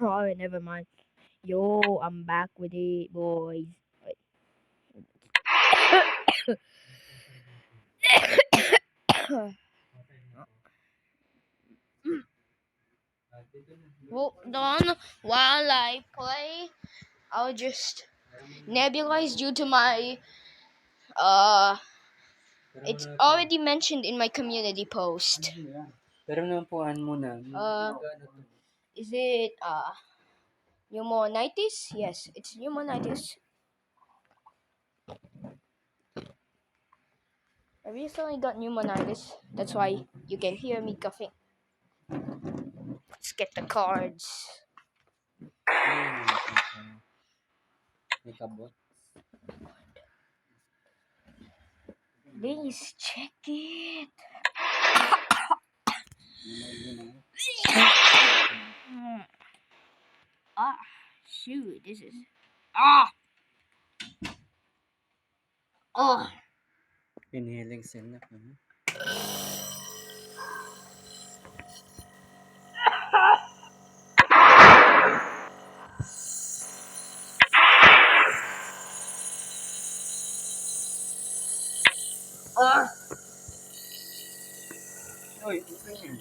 Oh, never mind. Yo, I'm back with it, boys. Wait. Hold on while I play. I'll just nebulize due to my it's already mentioned in my community post. Pero napuan muna. Is it pneumonitis? Yes, it's pneumonitis. I recently got pneumonitis. That's why you can hear me coughing. Let's get the cards. May kabot. Please check it. Shoot, this is oh. Inhaling sila. Oy, okay.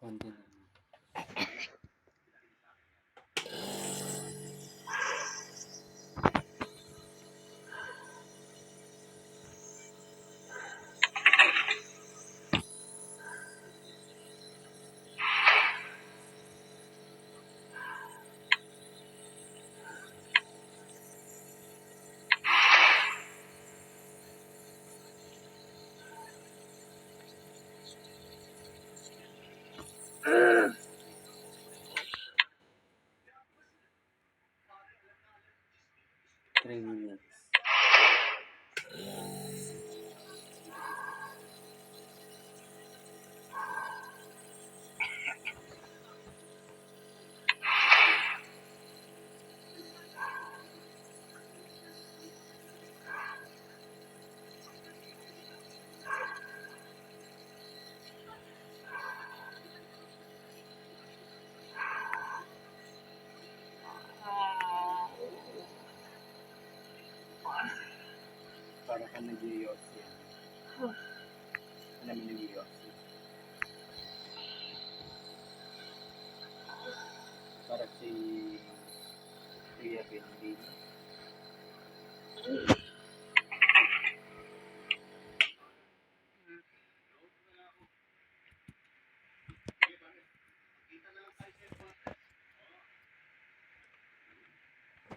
Konti na. Para ka nag-iossi. Alam mo nag-iossi. Para si Kuya Bendy.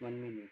1 minute.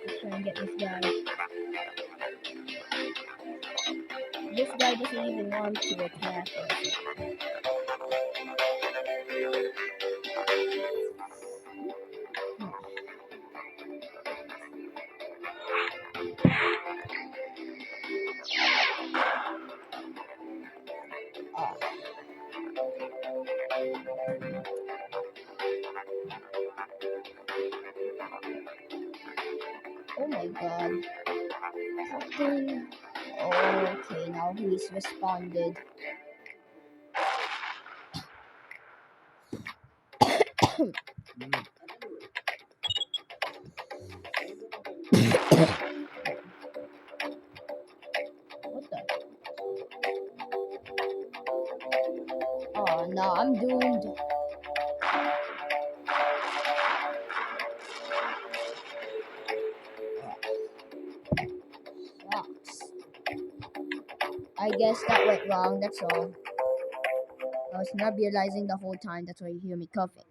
Let's try and get this guy. This guy doesn't even want to attack us. Oh my god. Fucking. Okay, now he's responded. What the? Oh no, I'm doomed. Sucks. I guess that went wrong, that's all. I was not realizing the whole time, that's why you hear me coughing.